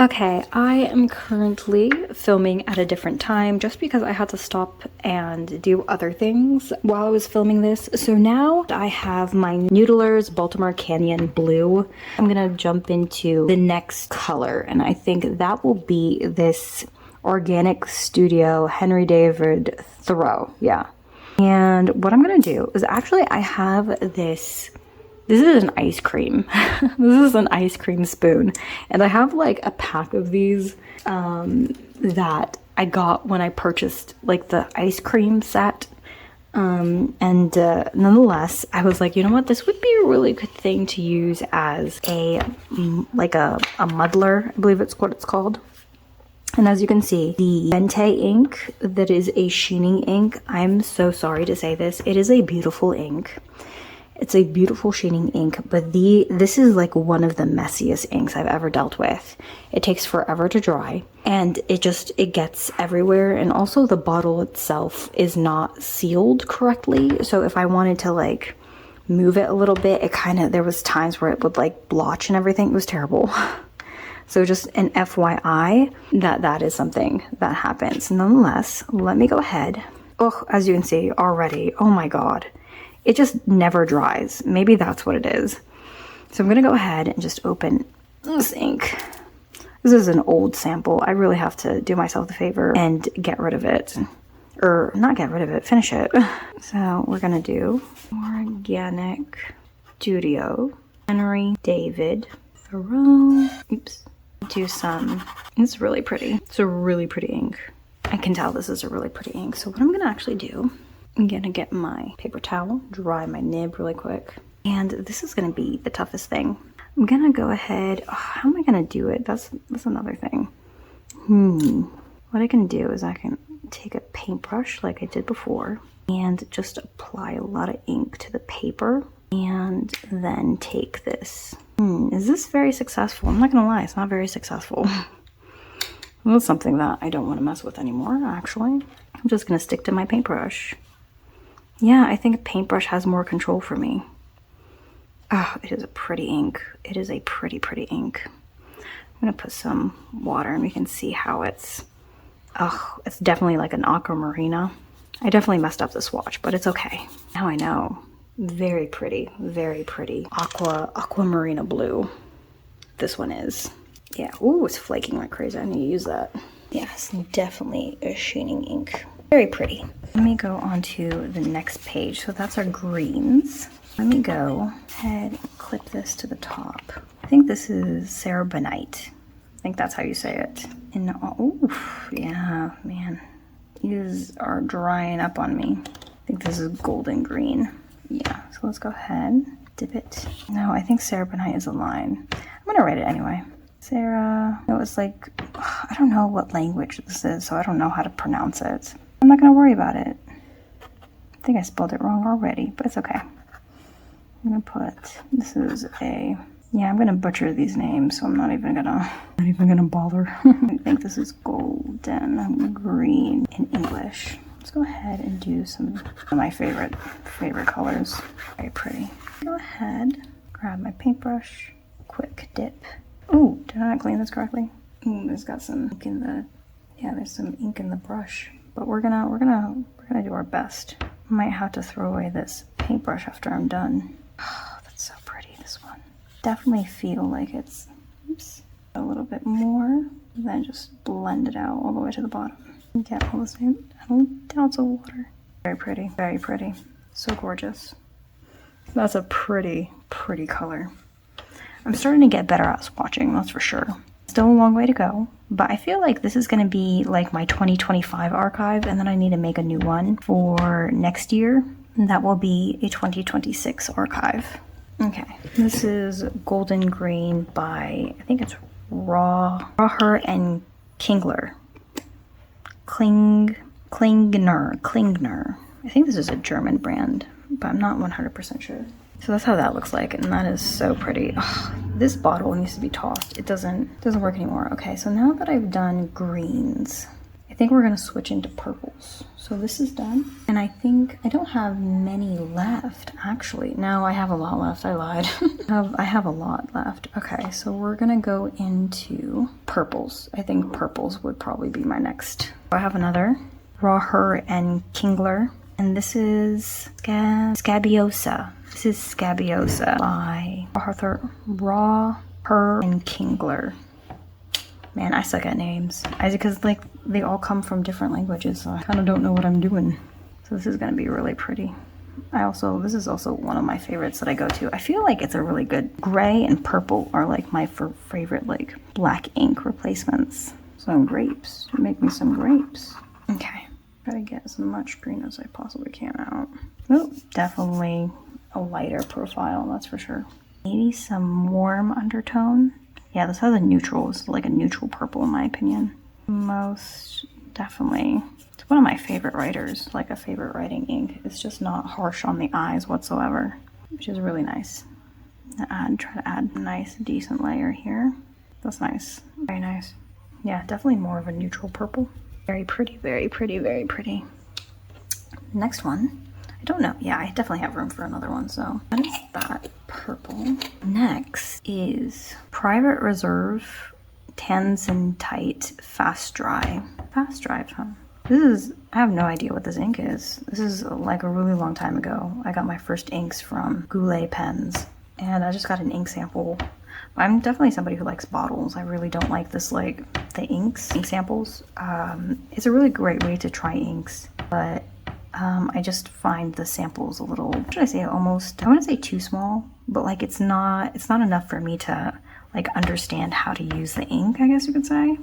Okay, I am currently filming at a different time just because I had to stop and do other things while I was filming this. So now I have my Noodlers Baltimore Canyon Blue. I'm gonna jump into the next color, and I think that will be this Organic Studio Henry David Thoreau, yeah. And what I'm gonna do is actually I have this is an ice cream. This is an ice cream spoon. And I have like a pack of these that I got when I purchased like the ice cream set. Nonetheless, I was like, you know what? This would be a really good thing to use as a muddler, I believe it's what it's called. And as you can see, the Bente ink, that is a sheening ink. I'm so sorry to say this. It is a beautiful ink. It's a beautiful sheening ink, but this is like one of the messiest inks I've ever dealt with. It takes forever to dry, and it gets everywhere, and also the bottle itself is not sealed correctly. So if I wanted to like move it a little bit, there was times where it would like blotch and everything. It was terrible. So just an FYI that is something that happens. Nonetheless, let me go ahead. Oh, as you can see already, oh my God. It just never dries. Maybe that's what it is. So I'm gonna go ahead and just open this ink. This is an old sample. I really have to do myself the favor and get rid of it. Or not get rid of it, finish it. So we're gonna do Organic Studio Henry David Thoreau. Oops. Do some, it's really pretty. It's a really pretty ink. I can tell this is a really pretty ink. So what I'm gonna actually do, I'm gonna get my paper towel, dry my nib really quick. And this is gonna be the toughest thing. I'm gonna go ahead, how am I gonna do it? That's another thing. What I can do is I can take a paintbrush like I did before and just apply a lot of ink to the paper and then take this. Is this very successful? I'm not gonna lie, it's not very successful. That's something that I don't wanna mess with anymore, actually. I'm just gonna stick to my paintbrush. Yeah, I think a paintbrush has more control for me. Oh, it is a pretty ink. It is a pretty, pretty ink. I'm gonna put some water and we can see how it's definitely like an aquamarina. I definitely messed up the swatch, but it's okay. Now I know. Very pretty, very pretty. Aquamarina blue. This one is. Yeah, ooh, it's flaking like crazy. I need to use that. Yeah, it's definitely a sheening ink. Very pretty. Let me go on to the next page. So that's our greens. Let me go ahead and clip this to the top. I think this is Sarabenite. I think that's how you say it. And oh, yeah, man. These are drying up on me. I think this is golden green. Yeah, so let's go ahead, dip it. No, I think Sarabenite is a line. I'm gonna write it anyway. Sarah, it was like, I don't know what language this is, so I don't know how to pronounce it. I'm not gonna worry about it. I think I spelled it wrong already, but it's okay. I'm gonna put, this is a, yeah, I'm gonna butcher these names, so I'm not even gonna bother. I think this is golden green in English. Let's go ahead and do some of my favorite colors. Very pretty. Go ahead, grab my paintbrush, quick dip. Ooh, did I not clean this correctly? Ooh, there's got some ink in the, yeah, there's some ink in the brush. But we're gonna do our best. Might have to throw away this paintbrush after I'm done. Oh, that's so pretty, this one. Definitely feel like it's, oops, a little bit more, then just blend it out all the way to the bottom. Get all the same ounce of water. Very pretty, very pretty. So gorgeous. That's a pretty, pretty color. I'm starting to get better at swatching, that's for sure. Still a long way to go, but I feel like this is gonna be like my 2025 archive, and then I need to make a new one for next year. And that will be a 2026 archive. Okay, this is Golden Green by, I think it's Rawher and Klingner. Klingner. I think this is a German brand, but I'm not 100% sure. So that's how that looks like, and that is so pretty. Oh, this bottle needs to be tossed. It doesn't work anymore. Okay, so now that I've done greens, I I think we're gonna switch into purples. So this is done. And I think I don't have many left, actually. No, I have a lot left, I lied. I have a lot left. Okay, so we're gonna go into purples. I think purples would probably be my next. I have another Raw and Kingler. And this is Scabiosa. This is Scabiosa by Raw, and Kingler. Man, I suck at names. Because like they all come from different languages, so I kind of don't know what I'm doing. So this is gonna be really pretty. This is also one of my favorites that I go to. I feel like it's a really good gray and purple are like my favorite like black ink replacements. Some grapes. Make me some grapes. Okay. Try to get as much green as I possibly can out. Oh, definitely a lighter profile, that's for sure. Maybe some warm undertone. Yeah, this has a neutral. It's like a neutral purple in my opinion. Most definitely. It's one of my favorite writers, like a favorite writing ink. It's just not harsh on the eyes whatsoever, which is really nice. Try to add a nice, decent layer here. That's nice. Very nice. Yeah, definitely more of a neutral purple. Very pretty, very pretty, very pretty. Next one. I don't know. Yeah, I definitely have room for another one, so that is that purple. Next is Private Reserve Tanzanite Fast Dry. Fast Dry, huh? I have no idea what this ink is. This is like a really long time ago. I got my first inks from Goulet pens, and I just got an ink sample. I'm definitely somebody who likes bottles. I really don't like this, like, the ink samples. It's a really great way to try inks, but I just find the samples a little, what should I say, almost, I want to say too small, but like it's not enough for me to like understand how to use the ink, I guess you could say.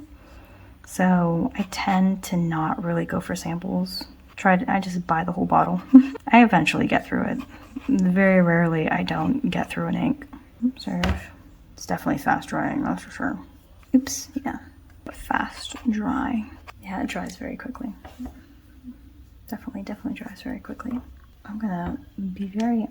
So I tend to not really go for samples. I just buy the whole bottle. I eventually get through it. Very rarely I don't get through an ink. Serve. It's definitely fast drying, that's for sure. Oops, yeah. Fast dry. Yeah, it dries very quickly. Definitely dries very quickly. I'm gonna be very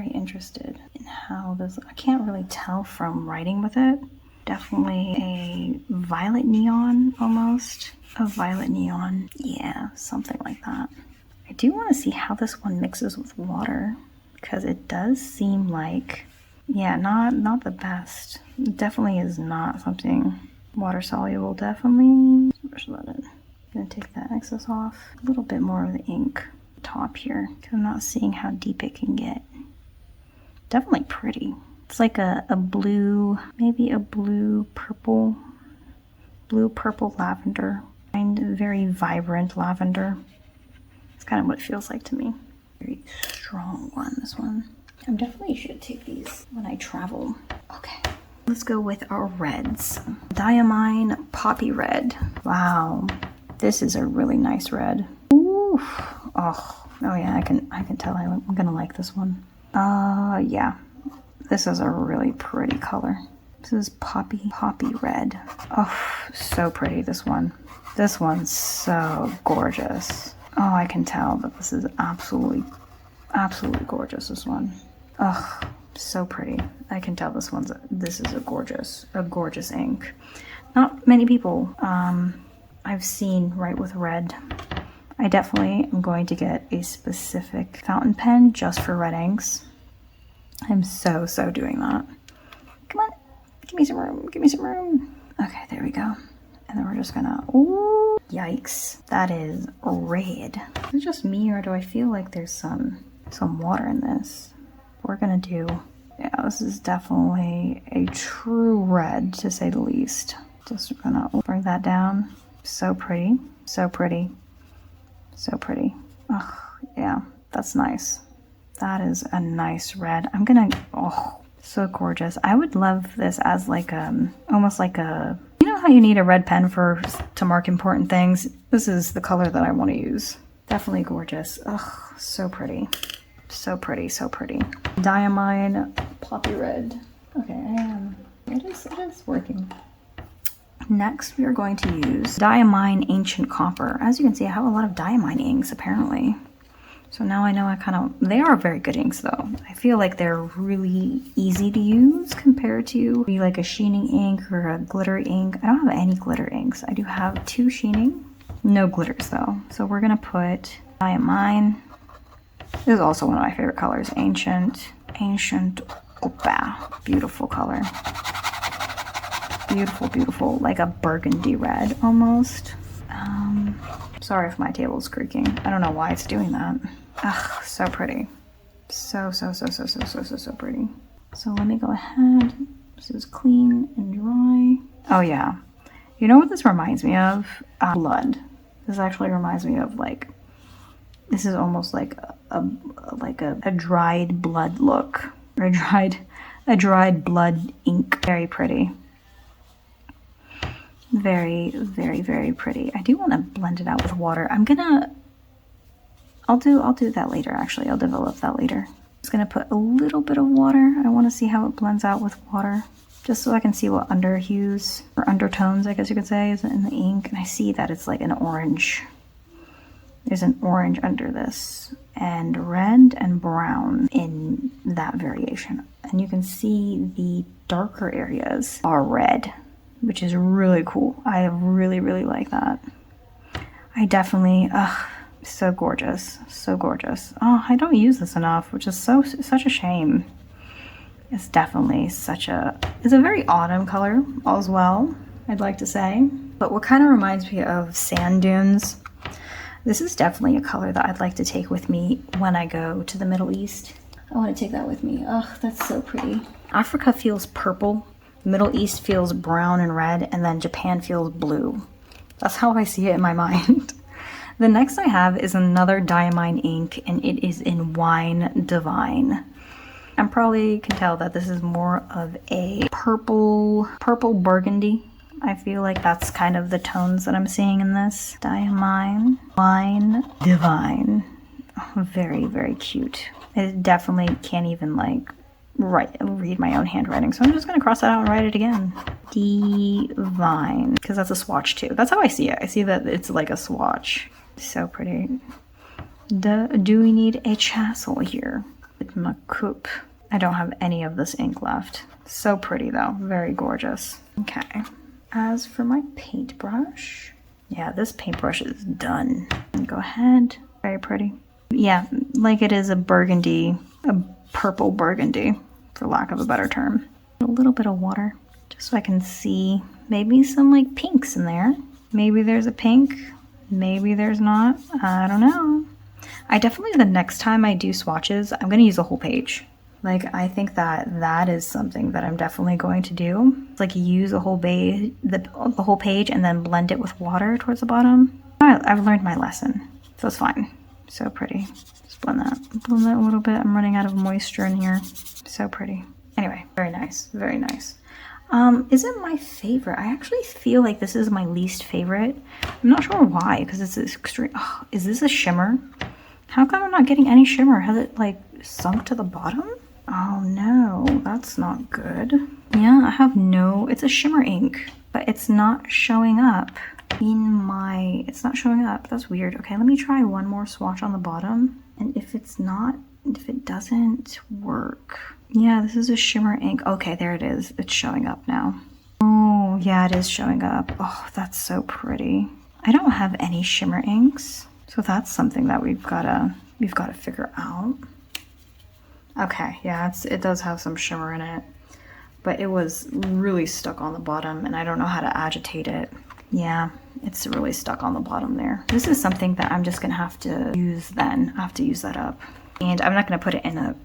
interested in how this, I can't really tell from writing with it. Definitely a violet neon almost. A violet neon. Yeah, something like that. I do want to see how this one mixes with water, because it does seem like, yeah, not the best. It definitely is not something water soluble, definitely. Brush that in. I'm gonna take that excess off. A little bit more of the ink top here, because I'm not seeing how deep it can get. Definitely pretty. It's like a blue, maybe a blue purple lavender. And very vibrant lavender. It's kind of what it feels like to me. Very strong one, this one. I definitely should take these when I travel. Okay, let's go with our reds. Diamine Poppy Red. Wow, this is a really nice red. Ooh, oh yeah, I can tell I'm gonna like this one. Yeah, this is a really pretty color. This is Poppy Red. Oh, so pretty, this one. This one's so gorgeous. Oh, I can tell that this is absolutely gorgeous, this one. Oh, so pretty. I can tell this is a gorgeous ink. Not many people I've seen write with red. I definitely am going to get a specific fountain pen just for red inks. I'm so doing that. Come on, give me some room. Okay, there we go. And then we're just gonna, ooh, yikes. That is red. Is it just me, or do I feel like there's some water in this? We're gonna do, yeah, this is definitely a true red, to say the least. Just gonna bring that down. So pretty, so pretty, so pretty. Oh, yeah, that's nice. That is a nice red. I'm gonna, oh, so gorgeous. I would love this as like almost like a, you know how you need a red pen to mark important things? This is the color that I want to use. Definitely gorgeous. Oh, so pretty. So pretty, so pretty. Diamine Poppy Red. Okay, it is working. Next, we are going to use Diamine Ancient Copper. As you can see, I have a lot of Diamine inks, apparently. So now I know they are very good inks though. I feel like they're really easy to use compared to like a sheening ink or a glitter ink. I don't have any glitter inks. I do have 2 sheening No glitters though. So we're gonna put Diamine. This is also one of my favorite colors, Ancient Opal. Beautiful color. Beautiful, beautiful, like a burgundy red almost. Sorry if my table's creaking. I don't know why it's doing that. Ugh, so pretty. So pretty. So let me go ahead. This is clean and dry. Oh yeah. You know what this reminds me of? Blood. This actually reminds me of like, this is almost like a dried blood look. Or a dried blood ink. Very pretty. Very, very, very pretty. I do want to blend it out with water. I'll do that later actually. I'll develop that later. Just gonna put a little bit of water. I want to see how it blends out with water. Just so I can see what underhues, or undertones I guess you could say, is in the ink. And I see that it's like an orange. There's an orange under this, and red and brown in that variation. And you can see the darker areas are red, which is really cool. I really, really like that. I definitely, so gorgeous, so gorgeous. Oh, I don't use this enough, which is such a shame. It's definitely it's a very autumn color as well, I'd like to say. But what kind of reminds me of sand dunes, this is definitely a color that I'd like to take with me when I go to the Middle East. I want to take that with me. Oh, that's so pretty. Africa feels purple. Middle East feels brown and red, and then Japan feels blue. That's how I see it in my mind. The next I have is another Diamine ink, and it is in Wine Divine. I probably can tell that this is more of a purple burgundy. I feel like that's kind of the tones that I'm seeing in this. Diamine, Wine Divine. Oh, very, very cute. It definitely can't even like read my own handwriting, so I'm just gonna cross that out and write it again. Divine, because that's a swatch too. That's how I see it. I see that it's like a swatch. So pretty. Do we need a chisel here? With my coupe. I don't have any of this ink left. So pretty though, very gorgeous. Okay. As for my paintbrush, yeah, this paintbrush is done. Go ahead. Very pretty. Yeah, like it is a burgundy, a purple burgundy, for lack of a better term. A little bit of water, just so I can see maybe some like pinks in there. Maybe there's a pink, maybe there's not. I don't know. I definitely, the next time I do swatches, I'm gonna use a whole page. Like, I think that is something that I'm definitely going to do. It's like use a whole the whole page and then blend it with water towards the bottom. I've learned my lesson, so it's fine. So pretty. Just blend that a little bit. I'm running out of moisture in here. So pretty. Anyway, very nice, very nice. Isn't my favorite. I actually feel like this is my least favorite. I'm not sure why, because it's extreme. Oh, is this a shimmer? How come I'm not getting any shimmer? Has it like sunk to the bottom? Oh no, that's not good. Yeah, I have it's a shimmer ink, but it's not showing up it's not showing up. That's weird. Okay, let me try one more swatch on the bottom. And if it doesn't work. Yeah, this is a shimmer ink. Okay, there it is. It's showing up now. Oh, yeah, it is showing up. Oh, that's so pretty. I don't have any shimmer inks, so that's something that we've got to figure out. Okay, yeah, it does have some shimmer in it, but it was really stuck on the bottom, and I don't know how to agitate it. Yeah, it's really stuck on the bottom there. This is something that I'm just gonna have to use then. I have to use that up. And I'm not gonna put it in a,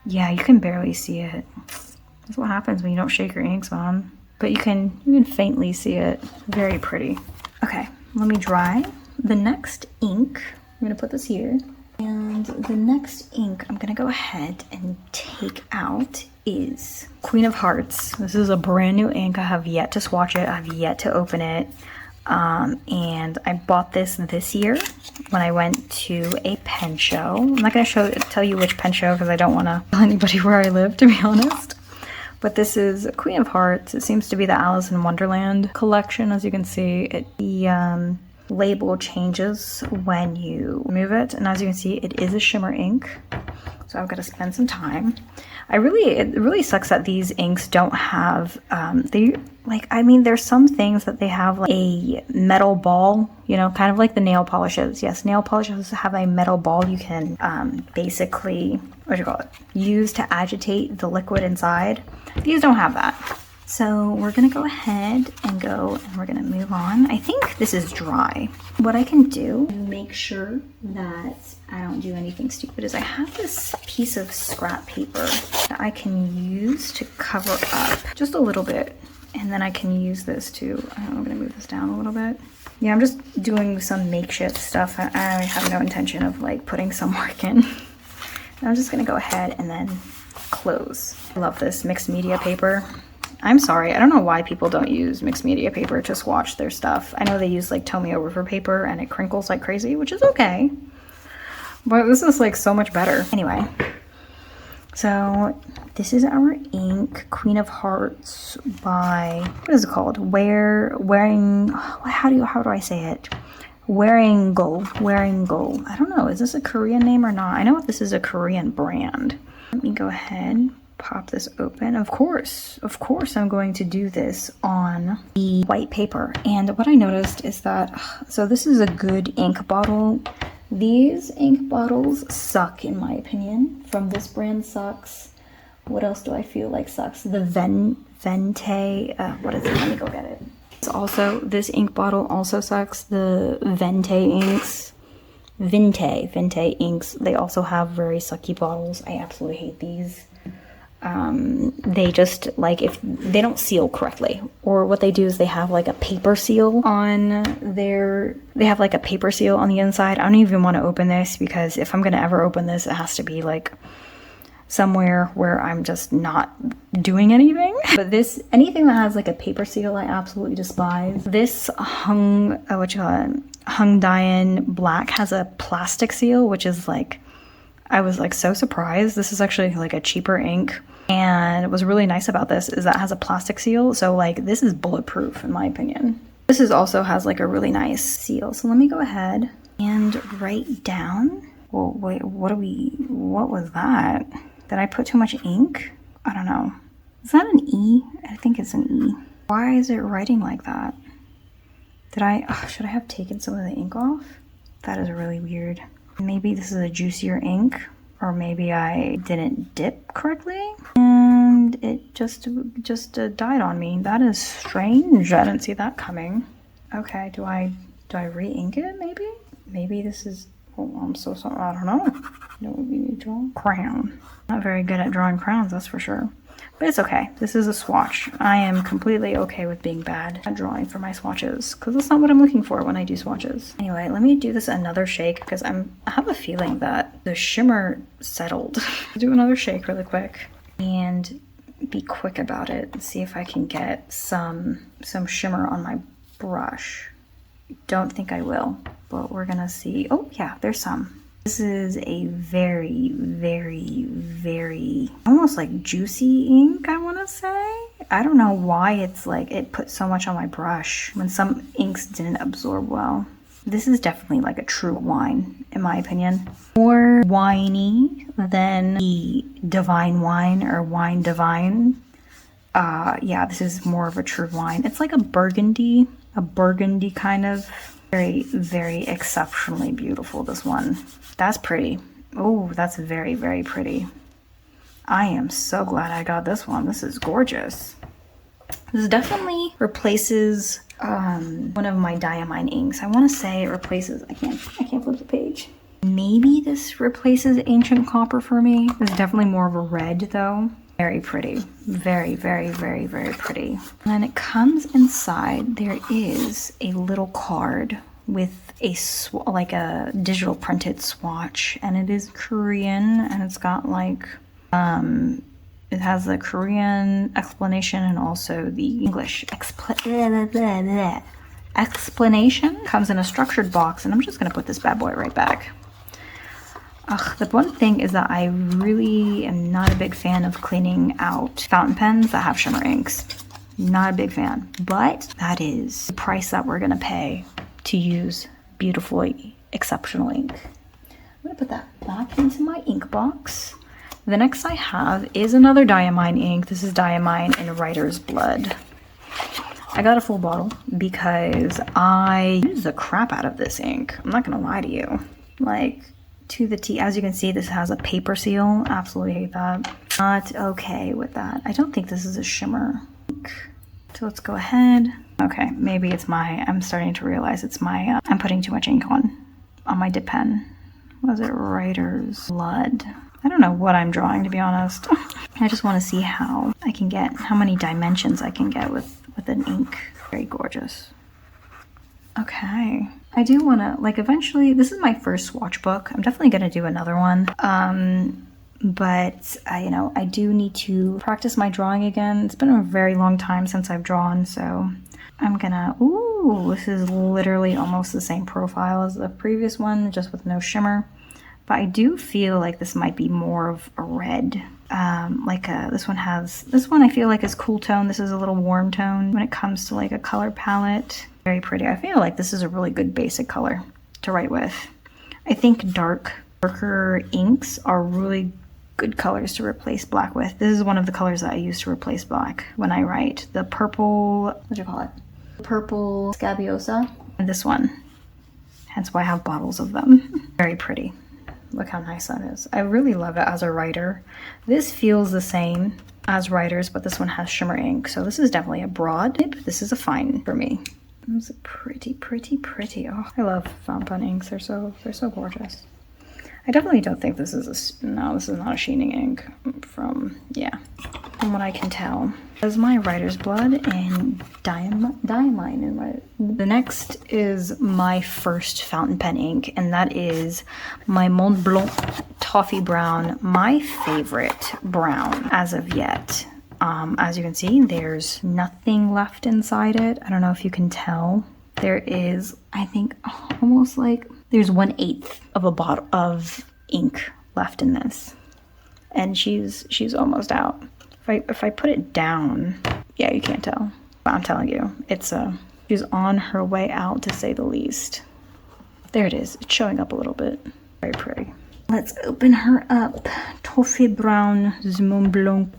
yeah, you can barely see it. That's what happens when you don't shake your inks on. But you can faintly see it. Very pretty. Okay, let me dry. The next ink, I'm gonna put this here. And the next ink I'm gonna go ahead and take out is Queen of Hearts. This is a brand new ink. I have yet to swatch it. I have yet to open it. And I bought this year when I went to a pen show. I'm not gonna tell you which pen show because I don't want to tell anybody where I live, to be honest. But this is Queen of Hearts. It seems to be the Alice in Wonderland collection. As you can see, the label changes when you remove it. And as you can see, it is a shimmer ink. So I've got to spend some time. it really sucks that these inks don't have, there's some things that they have like a metal ball, you know, kind of like the nail polishes. Yes, nail polishes have a metal ball you can basically, use to agitate the liquid inside. These don't have that. So we're gonna go ahead and we're gonna move on. I think this is dry. What I can do to make sure that I don't do anything stupid is I have this piece of scrap paper that I can use to cover up just a little bit. And then I can use this to, I'm gonna move this down a little bit. Yeah, I'm just doing some makeshift stuff. I have no intention of like putting some work in. I'm just gonna go ahead and then close. I love this mixed media paper. I'm sorry, I don't know why people don't use mixed media paper to swatch their stuff. I know they use like Tomio River paper and it crinkles like crazy, which is okay. But this is like so much better. Anyway, so this is our ink, Queen of Hearts by, what is it called? How do I say it? Wearingeul. I don't know, is this a Korean name or not? I know this is a Korean brand. Let me go ahead, pop this open. Of course, I'm going to do this on the white paper. And what I noticed is that, so this is a good ink bottle. These ink bottles suck, in my opinion. From this brand sucks. What else do I feel like sucks? The Vente, what is it? Let me go get it. It's also, this ink bottle also sucks. The Vente inks. Vente inks. They also have very sucky bottles. I absolutely hate these. They just, like, if they don't seal correctly, or what they do is they have like a paper seal on they have like a paper seal on the inside. I don't even want to open this because if I'm going to ever open this, it has to be like somewhere where I'm just not doing anything. But anything that has like a paper seal, I absolutely despise. This Hungdian Black has a plastic seal, which is like, I was like so surprised. This is actually like a cheaper ink. And what's really nice about this is that it has a plastic seal. So like this is bulletproof in my opinion. This also has like a really nice seal. So let me go ahead and write down. Well, wait, what was that? Did I put too much ink? I don't know. Is that an E? I think it's an E. Why is it writing like that? Should I have taken some of the ink off? That is really weird. Maybe this is a juicier ink, or maybe I didn't dip correctly and it just died on me. That is strange. I didn't see that coming. Okay, do I re-ink it maybe? Maybe this is, oh, I'm so sorry. I don't know. You know what we need to draw? Crown. Not very good at drawing crowns, that's for sure. But it's okay. This is a swatch. I am completely okay with being bad at drawing for my swatches because that's not what I'm looking for when I do swatches. Anyway, let me do this another shake because I have a feeling that the shimmer settled. Do another shake really quick and be quick about it and see if I can get some shimmer on my brush. Don't think I will, but we're gonna see. Oh yeah, there's some. This is a very, very, very, almost like juicy ink, I want to say. I don't know why it's like it put so much on my brush when some inks didn't absorb well. This is definitely like a true wine, in my opinion. More winey than the Divine Wine or Wine Divine. Yeah, this is more of a true wine. It's like a burgundy kind of. Very, very exceptionally beautiful, this one. That's pretty. Oh, that's very, very pretty. I am so glad I got this one. This is gorgeous. This definitely replaces one of my Diamine inks. I want to say it replaces, I can't flip the page. Maybe this replaces Ancient Copper for me. This is definitely more of a red though. Very pretty. Very, very, very, very pretty. And then it comes inside, there is a little card with like a digital printed swatch, and it is Korean, and it's got like, it has the Korean explanation and also the English explanation. Comes in a structured box, and I'm just gonna put this bad boy right back. The one thing is that I really am not a big fan of cleaning out fountain pens that have shimmer inks. Not a big fan, but that is the price that we're gonna pay to use beautifully exceptional ink. I'm gonna put that back into my ink box. The next I have is another Diamine ink. This is Diamine in Writer's Blood. I got a full bottle because I use the crap out of this ink. I'm not gonna lie to you. Like, to the T. As you can see, this has a paper seal. Absolutely hate that. Not okay with that. I don't think this is a shimmer ink. So let's go ahead. Okay, maybe it's I'm starting to realize it's I'm putting too much ink on my dip pen. Was it Writer's Blood? I don't know what I'm drawing, to be honest. I just want to see how many dimensions I can get with an ink. Very gorgeous. Okay. I do want to, like, eventually, this is my first swatch book. I'm definitely going to do another one. But I do need to practice my drawing again. It's been a very long time since I've drawn, so I'm gonna, ooh, this is literally almost the same profile as the previous one, just with no shimmer. But I do feel like this might be more of a red. This one I feel like is cool tone. This is a little warm tone when it comes to like a color palette. Very pretty. I feel like this is a really good basic color to write with. I think darker inks are really good colors to replace black with. This is one of the colors that I use to replace black when I write. The purple, what do you call it? Purple Scabiosa. And this one. Hence why I have bottles of them. Very pretty. Look how nice that is. I really love it as a writer. This feels the same as Writers, but this one has shimmer ink. So this is definitely a broad nib. This is a fine for me. It's pretty, pretty, pretty. Oh, I love fountain pen inks. They're so gorgeous. I definitely don't think this is no, this is not a sheening ink from what I can tell. This is my Writer's Blood and Diamine in my. The next is my first fountain pen ink, and that is my Mont Blanc Toffee Brown, my favorite brown as of yet. As you can see, there's nothing left inside it. I don't know if you can tell. There is, I think, almost like there's 1/8 of a bottle of ink left in this, and she's almost out. If I put it down, yeah, you can't tell. But I'm telling you, she's on her way out, to say the least. There it is. It's showing up a little bit. Very pretty. Let's open her up. Toffee Brown, Mont Blanc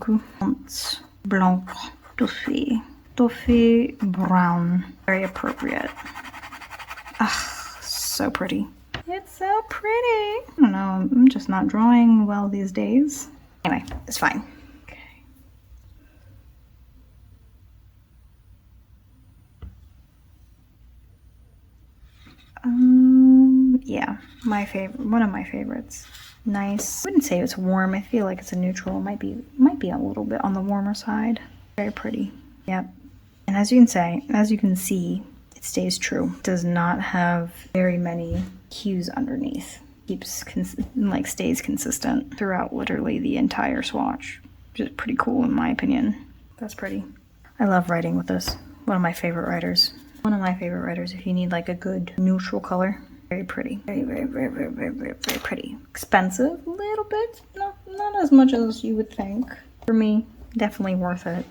Toffee Brown. Very appropriate. Ah, so pretty. It's so pretty. I don't know, I'm just not drawing well these days. Anyway, it's fine. Okay. Yeah, my favorite, one of my favorites. Nice. I wouldn't say it's warm. I feel like it's a neutral. It might be a little bit on the warmer side. Very pretty. Yep. And as you can see, it stays true. It does not have very many hues underneath. Stays consistent throughout literally the entire swatch, which is pretty cool in my opinion. That's pretty. I love writing with this. One of my favorite writers. One of my favorite writers if you need like a good neutral color. Very pretty. Very, very, very, very, very, very, very pretty. Expensive a little bit. Not as much as you would think. For me, definitely worth it.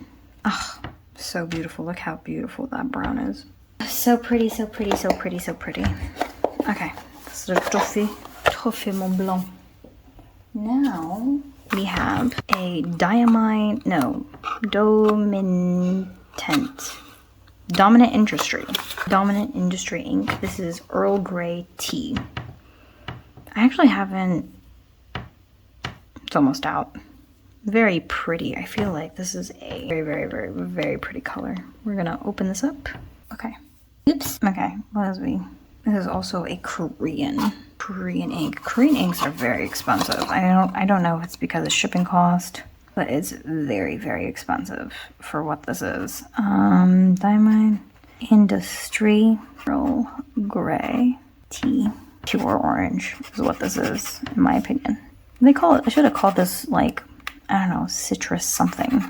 Ah, so beautiful. Look how beautiful that brown is. So pretty, so pretty, so pretty, so pretty. Okay, this is the Toffee Mont Blanc. Now we have a Dominant Industry ink. This is Earl Grey Tea. I actually haven't. It's almost out. Very pretty. I feel like this is a very, very, very, very pretty color. We're gonna open this up. Okay. Oops. Okay. This is also a Korean ink. Korean inks are very expensive. I don't know if it's because of shipping cost, but it's very, very expensive for what this is. Diamond Industry Earl Grey Tea. Pure orange is what this is, in my opinion. I should have called this like, I don't know, citrus something,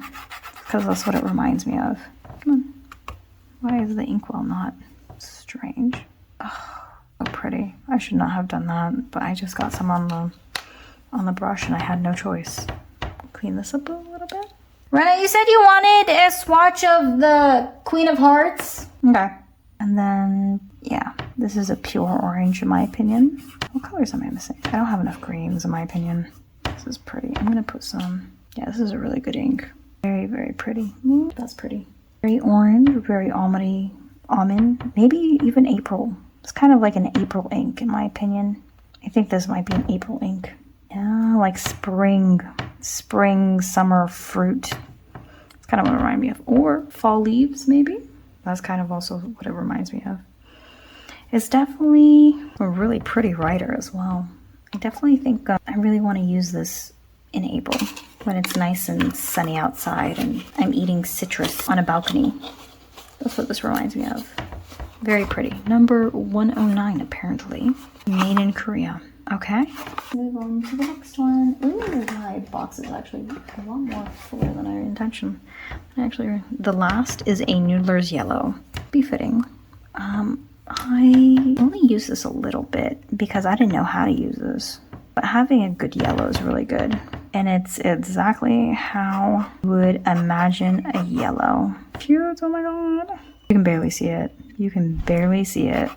because that's what it reminds me of. Come on. Why is the inkwell not? Strange. Oh, so pretty. I should not have done that, but I just got some on the brush and I had no choice. Clean this up a little bit. Rena, you said you wanted a swatch of the Queen of Hearts. Okay. And then, yeah, this is a pure orange in my opinion. What colors am I missing? I don't have enough greens in my opinion. This is pretty. I'm gonna put some, yeah, this is a really good ink. Very, very pretty. That's pretty. Very orange, very almond, maybe even April. It's kind of like an April ink in my opinion. I think this might be an April ink. Yeah, like spring, summer fruit. It's kind of what it reminds me of. Or fall leaves, maybe. That's kind of also what it reminds me of. It's definitely a really pretty writer as well. I definitely think I really want to use this in April when it's nice and sunny outside and I'm eating citrus on a balcony. That's what this reminds me of. Very pretty. Number 109 apparently. Made in Korea. Okay. Move on to the next one. Ooh, my box is actually a lot more fuller than I intended. Actually, the last is a Noodler's Yellow. Befitting. I only use this a little bit because I didn't know how to use this. But having a good yellow is really good. And it's exactly how you would imagine a yellow. Cute, oh my god. You can barely see it. You can barely see it.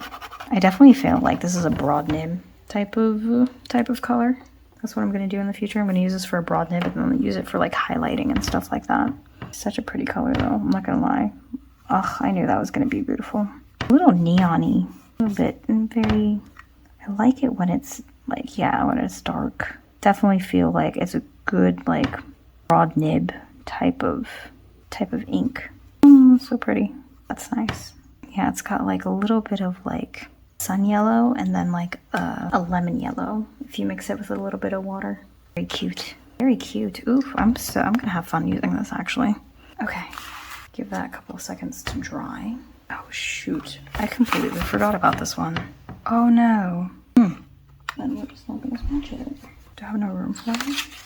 I definitely feel like this is a broad nib type of color. That's what I'm going to do in the future. I'm going to use this for a broad nib and then use it for like highlighting and stuff like that. Such a pretty color though, I'm not going to lie. Ugh, I knew that was going to be beautiful. A little neon-y, a little bit, and very, I like it when it's like, yeah, when it's dark. Definitely feel like it's a good like broad nib type of ink. Oh, so pretty. That's nice. Yeah, it's got like a little bit of like sun yellow and then like a lemon yellow if you mix it with a little bit of water. Very cute. Very cute. Oof, I'm gonna have fun using this actually. Okay, give that a couple of seconds to dry. Oh shoot, I completely forgot about this one. Oh no. Then we're just not gonna swatch it. Do I have no room for that?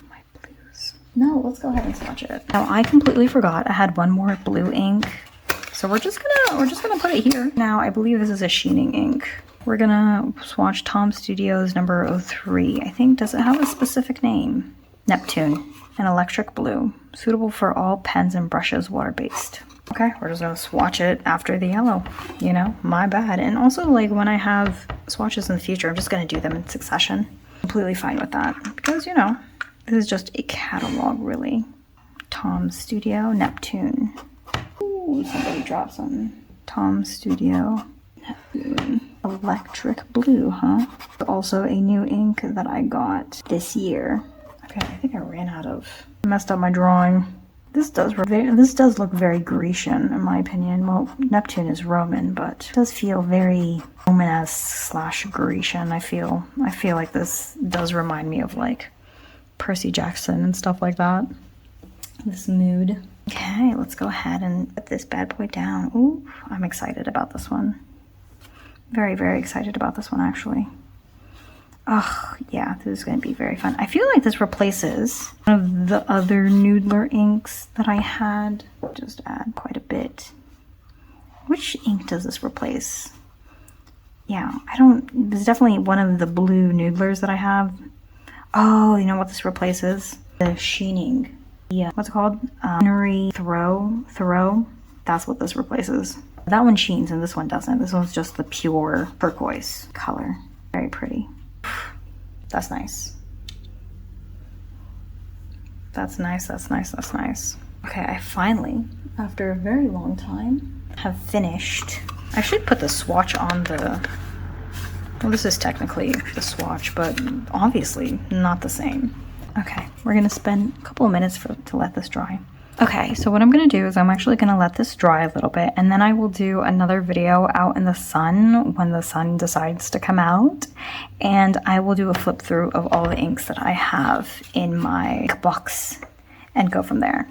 My blues. No, let's go ahead and swatch it. Now I completely forgot I had one more blue ink. So we're just gonna put it here. Now I believe this is a sheening ink. We're gonna swatch Tom Studios number 03. I think, does it have a specific name? Neptune, an electric blue, suitable for all pens and brushes, water-based. Okay, we're just gonna swatch it after the yellow, you know, my bad. And also like when I have swatches in the future, I'm just gonna do them in succession. Completely fine with that because, you know, this is just a catalog really. Tom Studio, Neptune. Ooh, somebody dropped something. Tom Studio, Neptune. Electric blue, huh? Also a new ink that I got this year. Okay, I think I ran out of, messed up my drawing. This does look very Grecian in my opinion. Well, Neptune is Roman, but it does feel very Romanesque / Grecian. I feel like this does remind me of like Percy Jackson and stuff like that. This mood. Okay, let's go ahead and put this bad boy down. Ooh, I'm excited about this one. Very, very excited about this one actually. Oh, yeah, this is going to be very fun. I feel like this replaces one of the other Noodler inks that I had. Just add quite a bit. Which ink does this replace? Yeah, this is definitely one of the blue Noodlers that I have. Oh, you know what this replaces? The sheening. Yeah, what's it called? Henry Thoreau. That's what this replaces. That one sheens and this one doesn't. This one's just the pure turquoise color. Very pretty. That's nice. That's nice, that's nice, that's nice. Okay, I finally, after a very long time, have finished. I should put the swatch on the, well, this is technically the swatch, but obviously not the same. Okay, we're gonna spend a couple of minutes to let this dry. Okay, so what I'm gonna do is I'm actually gonna let this dry a little bit and then I will do another video out in the sun when the sun decides to come out, and I will do a flip through of all the inks that I have in my box and go from there.